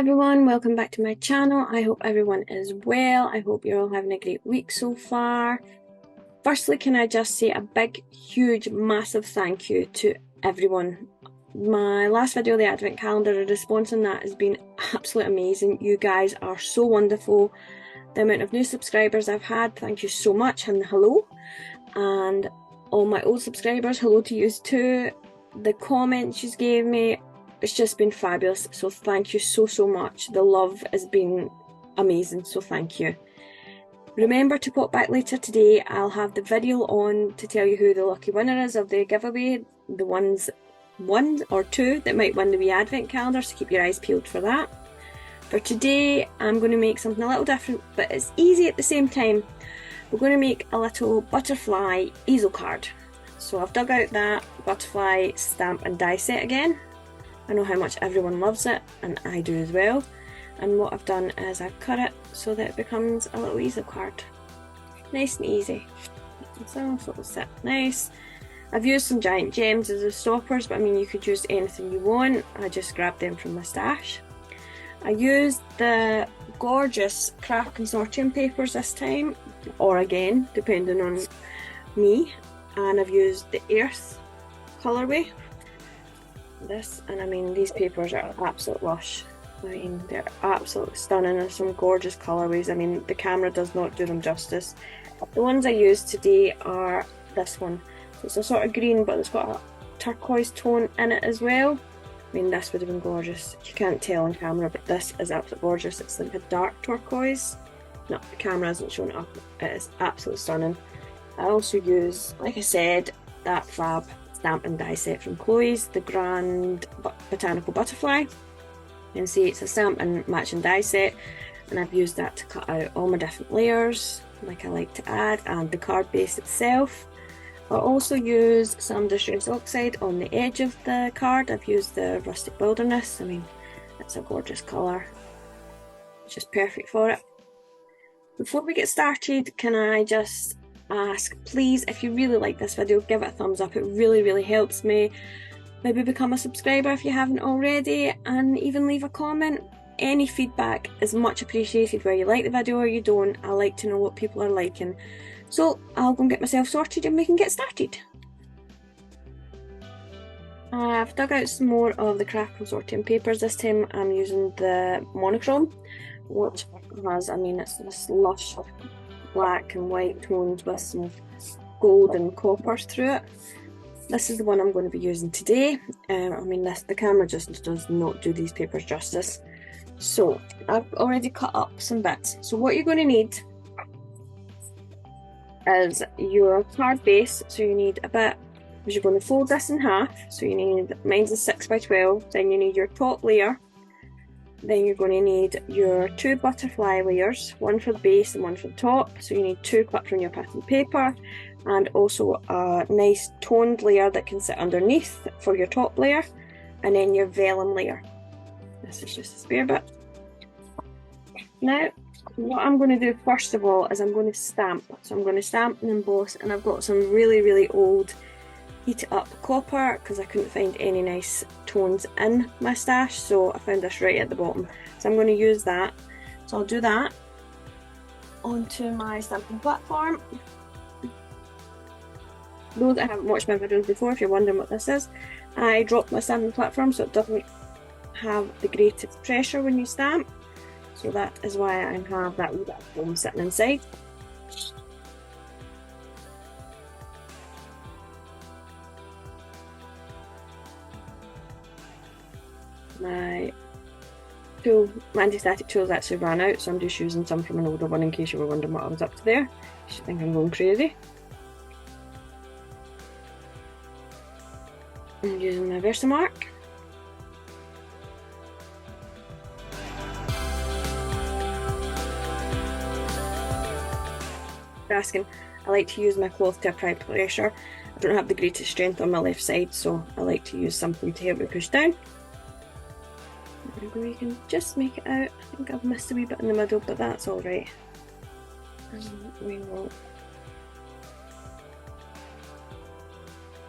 everyone, welcome back to my channel. I hope everyone is well. I hope you're all having a great week so far. Firstly, can I just say a big, huge, massive thank you to everyone. My last video, the advent calendar, the response on that has been absolutely amazing. You guys are so wonderful. The amount of new subscribers I've had, thank you so much, and hello. And all my old subscribers, hello to you too. The comments you gave me, it's just been fabulous, so thank you so much. The love has been amazing, so thank you. Remember to pop back later today. I'll have the video on to tell you who the lucky winner is of the giveaway, the ones, one or two that might win the wee advent calendar, so keep your eyes peeled for that. For today, I'm going to make something a little different, but it's easy at the same time. We're going to make a little butterfly easel card. So I've dug out that butterfly stamp and die set again. I know how much everyone loves it, and I do as well. And what I've done is I've cut it so that it becomes a little easel card. Nice and easy. So it'll sit nice. I've used some giant gems as the stoppers, but I mean you could use anything you want. I just grabbed them from my stash. I used the gorgeous craft consortium papers this time, or again, depending on me. And I've used the earth colourway. This, and I mean these papers are absolute lush. I mean they're absolutely stunning and some gorgeous colourways. I mean the camera does not do them justice. The ones I used today are this one. So it's a sort of green, but it's got a turquoise tone in it as well. I mean this would have been gorgeous. You can't tell on camera, but this is absolutely gorgeous. It's like a dark turquoise. No, the camera hasn't shown it up. It is absolutely stunning. I also use, like I said, that fab stamp and die set from Chloe's, the Grand Botanical Butterfly. And see, it's a stamp and matching die set, and I've used that to cut out all my different layers like I like to add, and the card base itself. I'll also use some Distress Oxide on the edge of the card. I've used the Rustic Wilderness. I mean, it's a gorgeous colour. It's just perfect for it. Before we get started, can I just ask, please, if you really like this video, give it a thumbs up. It really helps me. Maybe become a subscriber if you haven't already, and even leave a comment. Any feedback is much appreciated, whether you like the video or you don't. I like to know what people are liking. So I'll go and get myself sorted and we can get started. I've dug out some more of the craft consortium papers. This time I'm using the monochrome, which has, I mean, it's this lush black and white tones with some gold and copper through it. This is the one I'm going to be using today. I mean, the camera just does not do these papers justice. So I've already cut up some bits. So what you're going to need is your card base. So you need a bit, because you're going to fold this in half. So you need, mine's a 6x12. Then you need your top layer. Then you're going to need your two butterfly layers, one for the base and one for the top. So you need two clips on your pattern paper, and also a nice toned layer that can sit underneath for your top layer, and then your vellum layer. This is just a spare bit. Now, what I'm going to do first of all is I'm going to stamp. So I'm going to stamp and emboss, and I've got some really old heated up copper because I couldn't find any nice tones in my stash, so I found this right at the bottom. So I'm going to use that. So I'll do that onto my stamping platform. Those that haven't watched my videos before, if you're wondering what this is, I dropped my stamping platform so it doesn't have the greatest pressure when you stamp. So that is why I have that wee bit of foam sitting inside. My anti-static tools actually ran out, so I'm just using some from an older one in case you were wondering what I was up to there. You should think I'm going crazy. I'm using my Versamark. You're asking, I like to use my cloth to apply pressure. I don't have the greatest strength on my left side, so I like to use something to help me push down. We can just make it out. I think I've missed a wee bit in the middle, but that's alright. And we will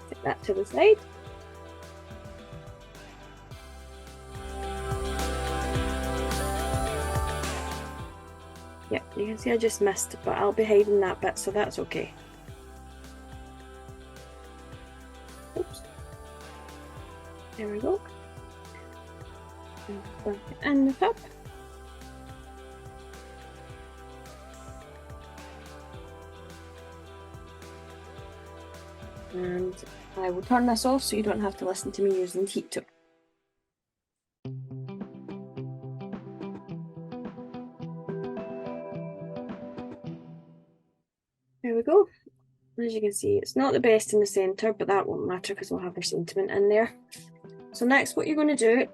take that to the side. You can see I just missed, but I'll be hiding that bit, so that's okay. Oops. There we go. Back it in the cup. And I will turn this off so you don't have to listen to me using the heat tool. There we go. As you can see, it's not the best in the centre, but that won't matter because we'll have our sentiment in there. So next what you're going to do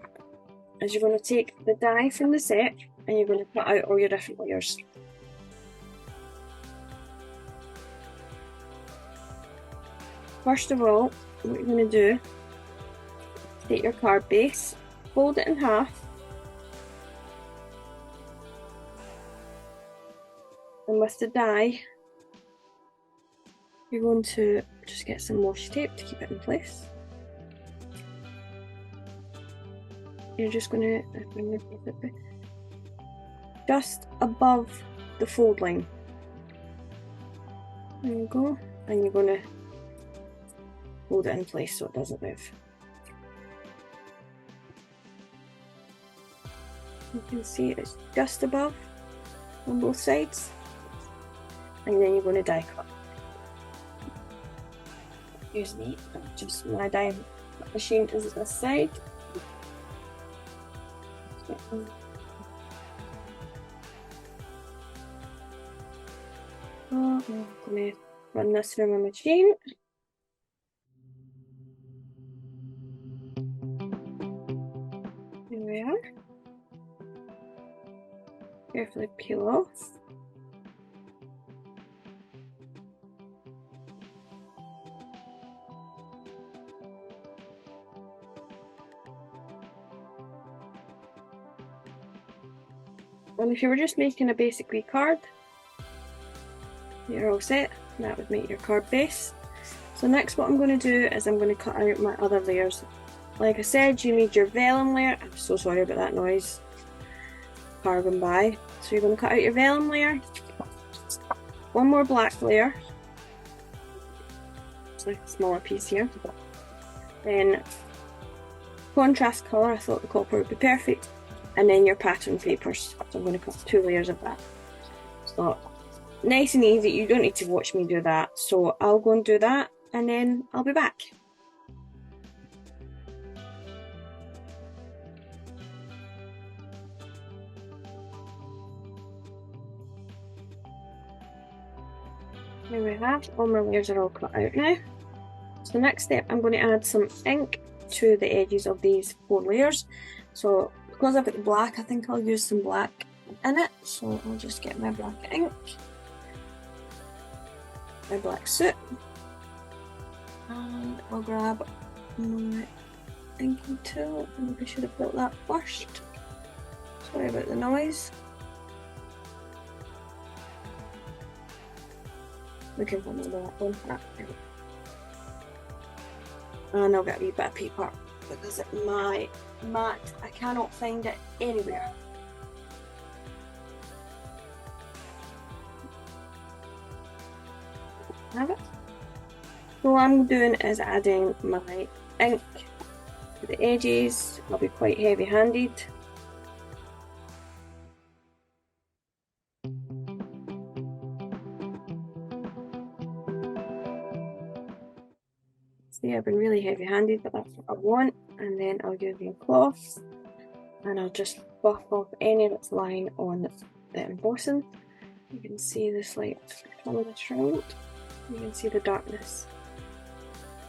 is you're going to take the die from the set and you're going to cut out all your different layers. First of all, what you're going to do, take your card base, fold it in half, and with the die, you're going to just get some washi tape to keep it in place. You're just going to just above the fold line. There you go, and you're going to hold it in place so it doesn't move. You can see it's just above on both sides, and then you're going to die cut. Here's me, just my die machine is this side. I'm going to run this through my machine. Here we are. Carefully peel off. And if you were just making a basic wee card, you're all set. That would make your card base. So next what I'm going to do is I'm going to cut out my other layers. Like I said, you need your vellum layer. I'm so sorry about that noise. Car going by. So you're going to cut out your vellum layer. One more black layer. It's like a smaller piece here. Then contrast colour, I thought the copper would be perfect. And then your pattern papers. So I'm going to cut 2 layers of that. So nice and easy, you don't need to watch me do that. So I'll go and do that and then I'll be back. There we have, all my layers are all cut out now. So the next step, I'm going to add some ink to the edges of these 4 layers. So because I've got the black, I think I'll use some black in it. So I'll just get my black ink, my black soot, and I'll grab my inking tool. I maybe should have built that first. Sorry about the noise. Looking for my black one. And I'll get a wee bit of paper because my mat, I cannot find it anywhere. Have it. So what I'm doing is adding my ink to the edges. I'll be quite heavy handed. See, I've been really heavy handed, but that's what I want. And then I'll use my cloth and I'll just buff off any that's lying on the embossing. You can see this light coming around. You can see the darkness.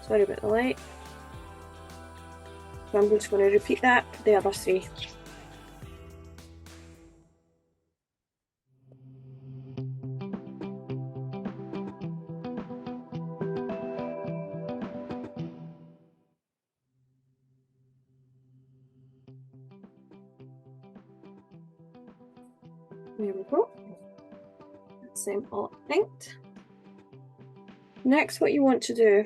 Sorry about the light. So I'm just going to repeat that for the other 3. There we go. That's them all inked. Next, what you want to do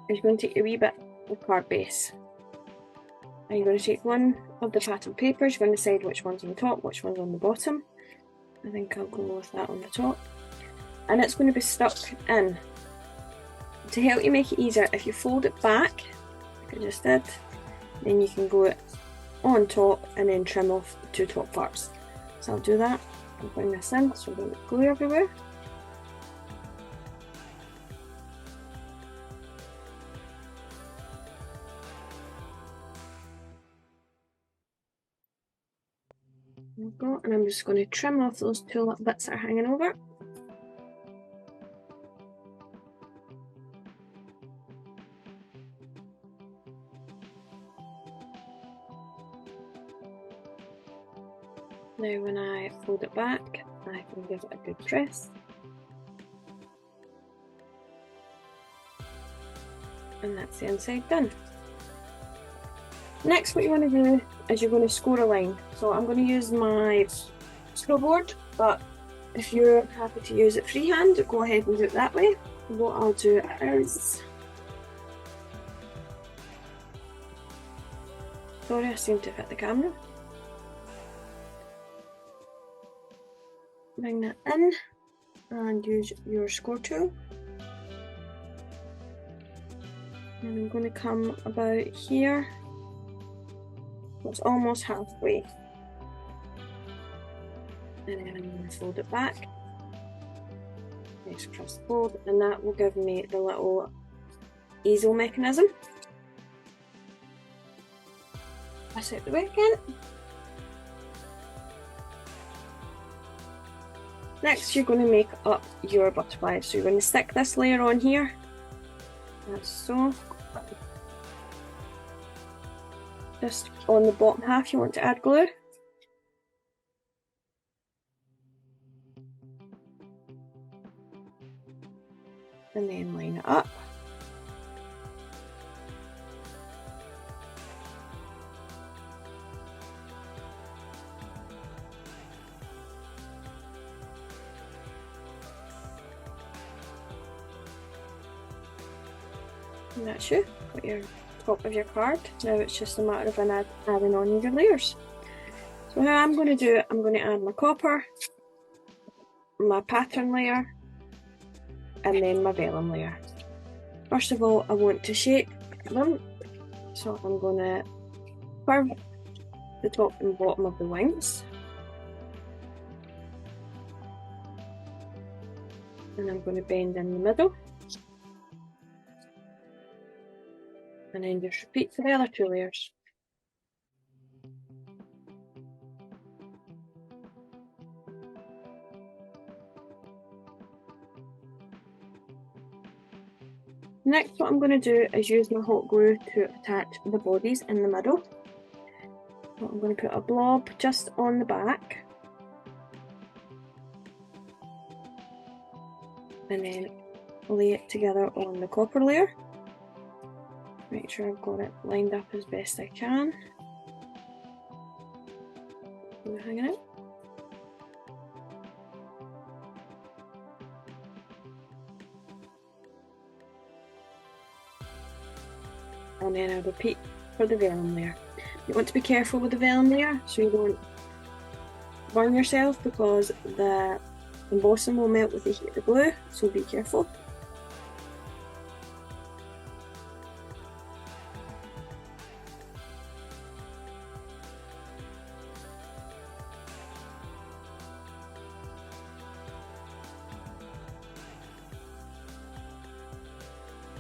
is you're going to take a wee bit of card base And you're going to take one of the pattern papers, you're going to decide which one's on the top, which one's on the bottom. I think I'll go with that on the top. And it's going to be stuck in. To help you make it easier, if you fold it back, like I just did, then you can glue it on top and then trim off the two top parts. So I'll do that. I'll bring this in so we don't get glue everywhere. There we go, and I'm just going to trim off those two little bits that are hanging over. Now when I fold it back, I can give it a good press. And that's the inside done. Next, what you want to do is you're going to score a line. So I'm going to use my scroll board, but if you're happy to use it freehand, go ahead and do it that way. What I'll do is... Sorry, I seem to have hit the camera. Bring that in and use your score tool. And I'm going to come about here. It's almost halfway. And then I'm going to fold it back. Next across the fold, and that will give me the little easel mechanism. Pass out the way again. Next, you're going to make up your butterfly. So you're going to stick this layer on here. That's so. Just on the bottom half, you want to add glue. And then line it up. And that's you, got your top of your card. Now it's just a matter of adding on your layers. So how I'm going to do it, I'm going to add my copper, my pattern layer, and then my vellum layer. First of all, I want to shape them, so I'm going to curve the top and bottom of the wings. And I'm going to bend in the middle. And then just repeat for the other two layers. Next, what I'm going to do is use my hot glue to attach the bodies in the middle. So I'm going to put a blob just on the back. And then lay it together on the copper layer. Make sure I've got it lined up as best I can. Hanging out. And then I'll repeat for the vellum layer. You want to be careful with the vellum layer so you don't burn yourself, because the embossing will melt with the heat of the glue, so be careful.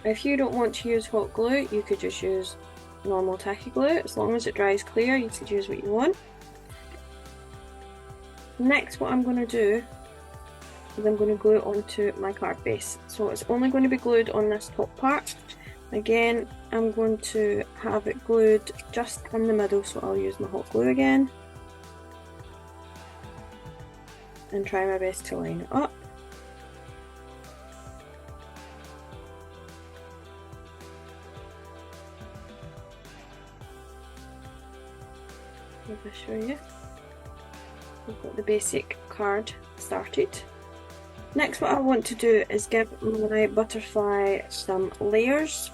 If you don't want to use hot glue, you could just use normal tacky glue. As long as it dries clear, you could use what you want. Next, what I'm going to do is I'm going to glue it onto my card base. So it's only going to be glued on this top part. Again, I'm going to have it glued just in the middle, so I'll use my hot glue again. And try my best to line it up. I'll show you. We've got the basic card started. Next, what I want to do is give my butterfly some layers.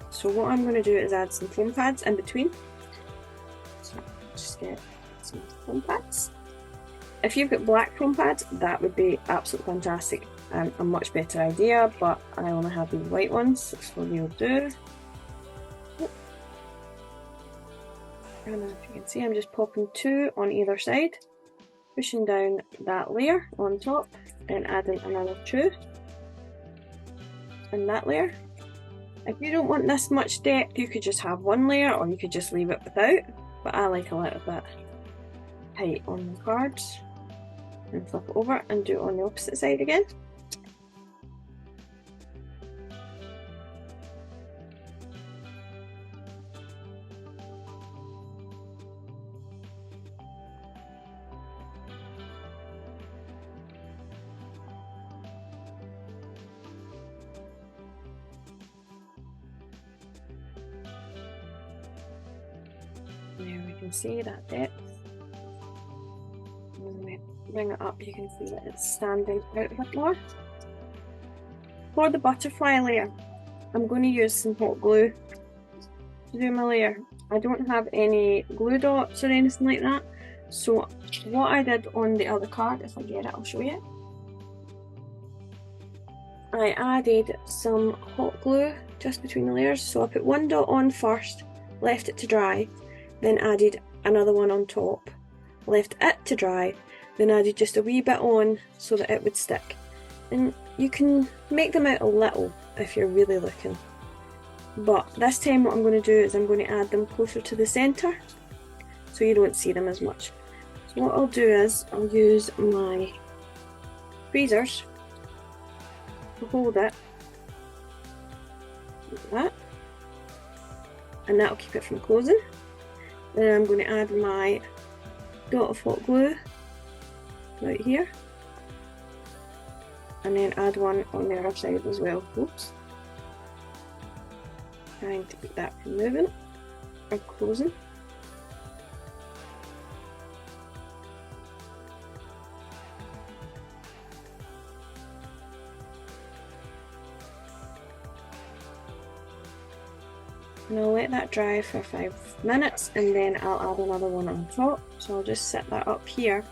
So what I'm going to do is add some foam pads in between. just get some foam pads. If you've got black foam pads, that would be absolutely fantastic and a much better idea, but I only have these white ones, so we'll do. And if you can see, I'm just popping 2 on either side, pushing down that layer on top, and adding another 2 in that layer. If you don't want this much depth, you could just have 1 layer, or you could just leave it without, but I like a little bit height on the cards. And flip it over and do it on the opposite side again. There we can see that depth. And when we bring it up, you can see that it's standing out a bit more. For the butterfly layer, I'm going to use some hot glue to do my layer. I don't have any glue dots or anything like that, so what I did on the other card, if I get it, I'll show you. I added some hot glue just between the layers, so I put 1 dot on first, left it to dry, then added another one on top, left it to dry, then added just a wee bit on so that it would stick. And you can make them out a little if you're really looking. But this time what I'm going to do is I'm going to add them closer to the centre so you don't see them as much. So what I'll do is I'll use my tweezers to hold it like that, and that'll keep it from closing. Then I'm going to add my dot of hot glue right here, and then add one on the other side as well. Oops. Trying to keep that from moving or closing. And I'll let that dry for 5 minutes, and then I'll add another one on top. So I'll just set that up here.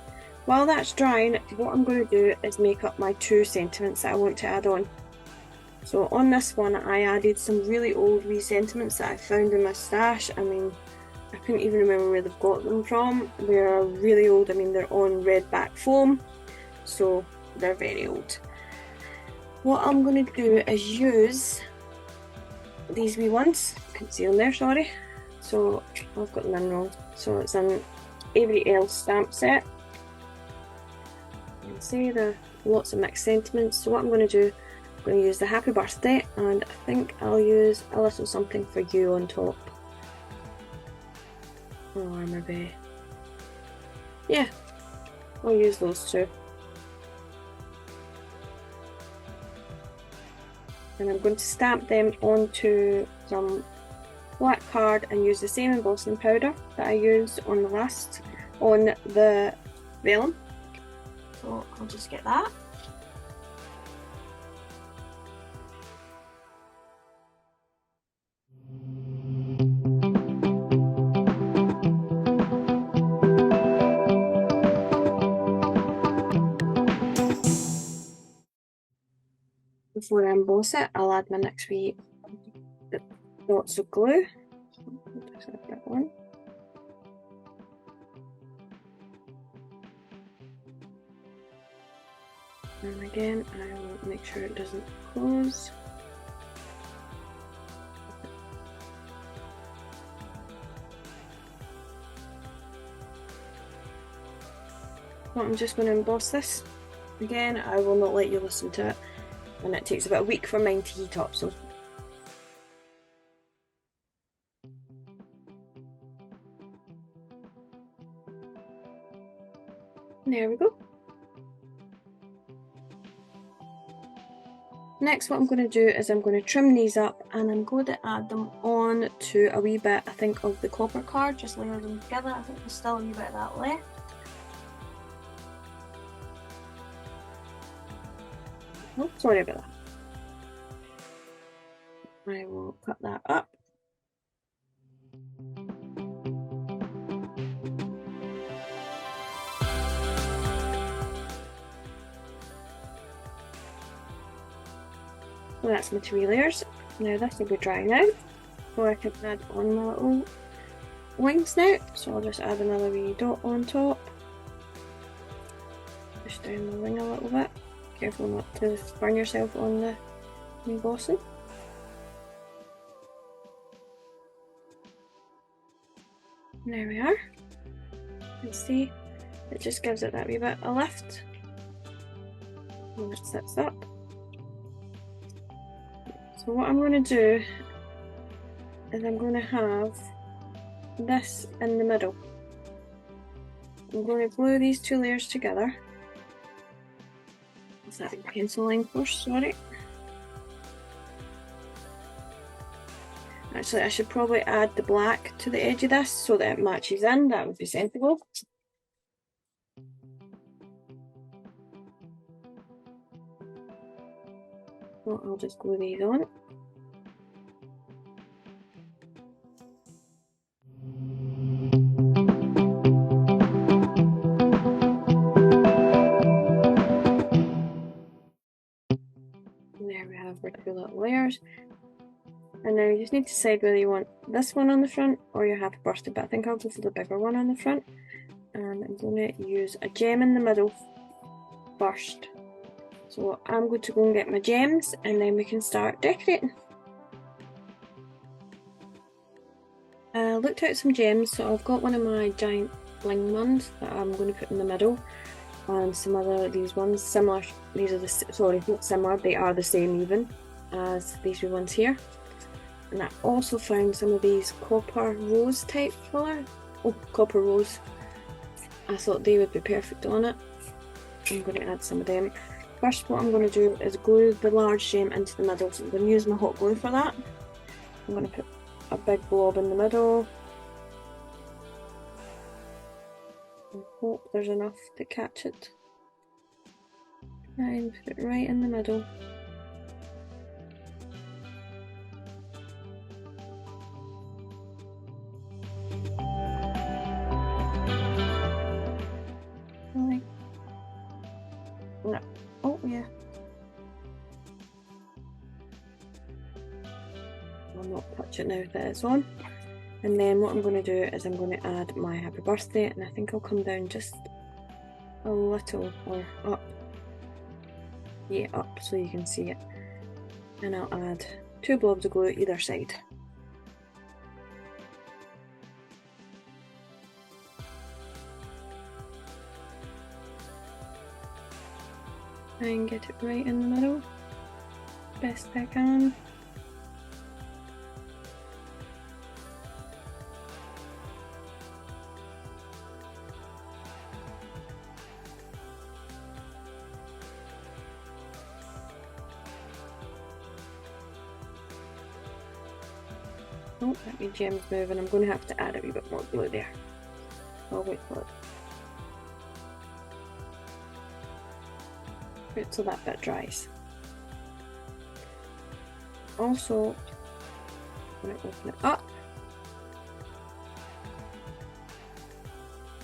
While that's drying, what I'm going to do is make up my 2 sentiments that I want to add on. So on this one, I added some really old wee sentiments that I found in my stash. I mean, I couldn't even remember where they've got them from. They're really old. I mean, they're on red back foam, so they're very old. What I'm going to do is use these wee ones. You can see them there, sorry. So I've got them in wrong. So it's an Avery L stamp set. You can see there are lots of mixed sentiments. So what I'm going to do, I'm going to use the happy birthday, and I think I'll use a little something for you on top. Or maybe, yeah, I'll use those 2. And I'm going to stamp them onto some black card and use the same embossing powder that I used on the vellum. So I'll just get that. Before I emboss it, I'll add my next wee dots of glue. Just add that one. And again, I will make sure it doesn't close. So I'm just going to emboss this. Again, I will not let you listen to it. And it takes about a week for mine to heat up, so. There we go. Next, what I'm going to do is I'm going to trim these up, and I'm going to add them on to a wee bit, I think, of the copper card. Just layer them together. I think there's still a wee bit of that left. Oh, sorry about that. I will cut that up. Well, that's my 3 layers. Now this will be drying out, so I can add on my little wings now. So I'll just add another wee dot on top. Push down the wing a little bit. Careful not to burn yourself on the embossing. There we are. You can see it just gives it that wee bit of lift when it sits up. So what I'm going to do is I'm going to have this in the middle. I'm going to glue these 2 layers together. Is that pencil line first? Sorry. Actually, I should probably add the black to the edge of this so that it matches in. That would be sensible. So I'll just glue these on. There we have our 2 little layers. And now you just need to decide whether you want this one on the front or your happy birthday, but I think I'll go for the bigger one on the front. And I'm going to use a gem in the middle first. So I'm going to go and get my gems and then we can start decorating. I looked out some gems, so I've got one of my giant bling ones that I'm going to put in the middle, and some other these ones similar. These are the sorry, not similar. They are the same even as these ones here. And I also found some of these copper rose type colour. Oh, copper rose. I thought they would be perfect on it. I'm going to add some of them. First, what I'm going to do is glue the large gem into the middle. So I'm going to use my hot glue for that. I'm going to put a big blob in the middle. I hope there's enough to catch it. And put it right in the middle. No. Oh, yeah. I'll not touch it now that it's on. And then what I'm going to do is I'm going to add my happy birthday, and I think I'll come down just a little, or up. Yeah, up so you can see it. And I'll add 2 blobs of glue either side. And get it right in the middle, best I can. Oh, that wee gem's moving. I'm going to have to add a wee bit more glue there. I'll wait for it. Wait till that bit dries. Also, I'm going to open it up.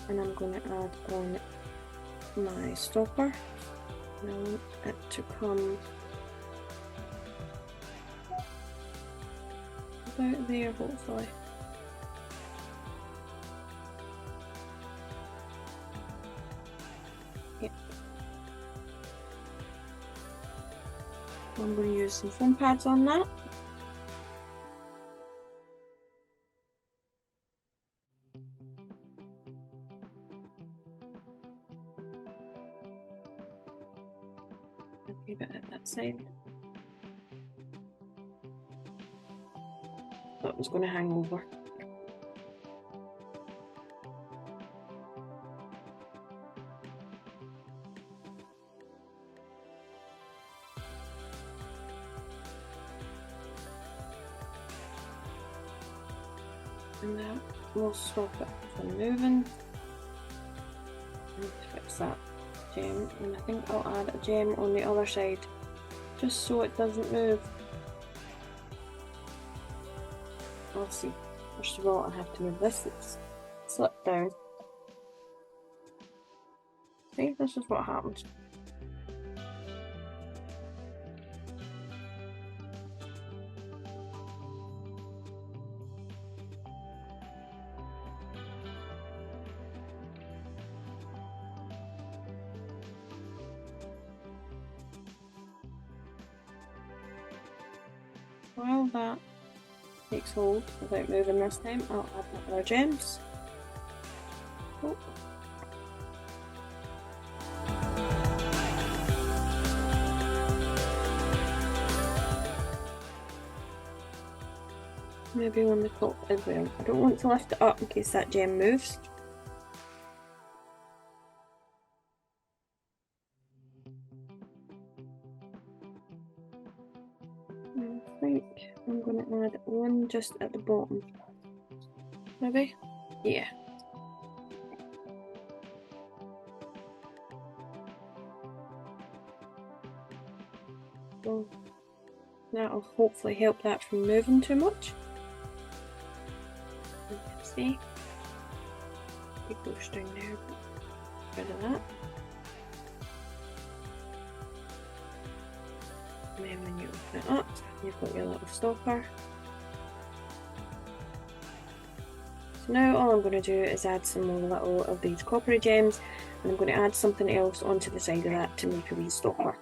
And I'm going to add on my stopper. I want it to come about there, hopefully. Yep. I'm going to use some foam pads on that. A bit at that side. That was going to hang over. And that will stop it from moving. And fix that gem, and I think I'll add a gem on the other side just so it doesn't move. I'll see. First of all, I have to move this. It's slipped down. See, this is what happens. while that takes hold without moving this time, I'll add my other gems. Oh. Maybe on the top as well. I don't want to lift it up in case that gem moves. I think I'm going to add one just at the bottom. Maybe? Yeah. So that'll hopefully help that from moving too much. You can see it goes down there, but rid of that. And then when you open it up, you've got your little stopper. So now all I'm going to do is add some more little of these coppery gems, and I'm going to add something else onto the side of that to make a wee stopper.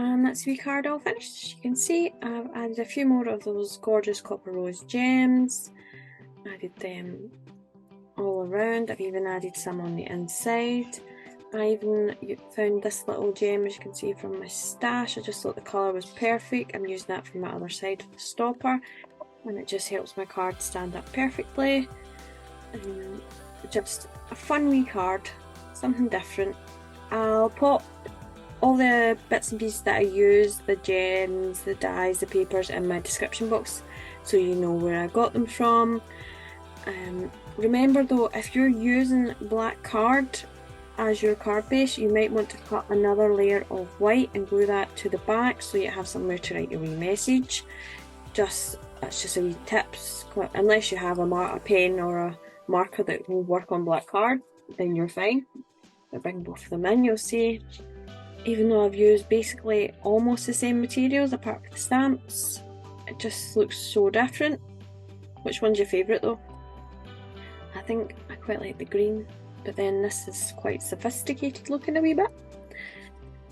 And that's the wee card all finished. As you can see, I've added a few more of those gorgeous copper rose gems. Added them all around. I've even added some on the inside. I even found this little gem, as you can see, from my stash. I just thought the colour was perfect. I'm using that from my other side for the stopper, and it just helps my card stand up perfectly. And just a fun wee card, something different. I'll pop all the bits and pieces that I use, the gems, the dies, the papers, in my description box so you know where I got them from. Remember though, if you're using black card as your card base, you might want to cut another layer of white and glue that to the back so you have somewhere to write your wee message. That's just a wee tip. Unless you have a pen or a marker that will work on black card, then you're fine. But bring both of them in, you'll see. Even though I've used basically almost the same materials apart from the stamps, it just looks so different. Which one's your favourite though? I think I quite like the green, but then this is quite sophisticated looking a wee bit.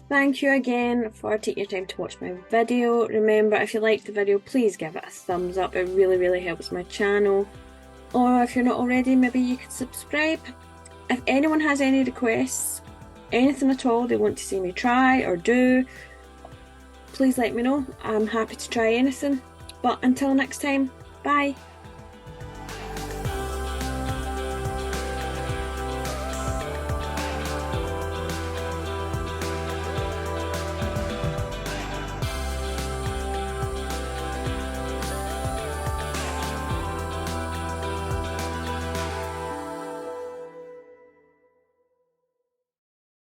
Thank you again for taking your time to watch my video. Remember, if you liked the video, please give it a thumbs up. It really helps my channel. Or if you're not already, maybe you could subscribe. If anyone has any requests, anything at all they want to see me try or do, please let me know. I'm happy to try anything. But until next time, bye!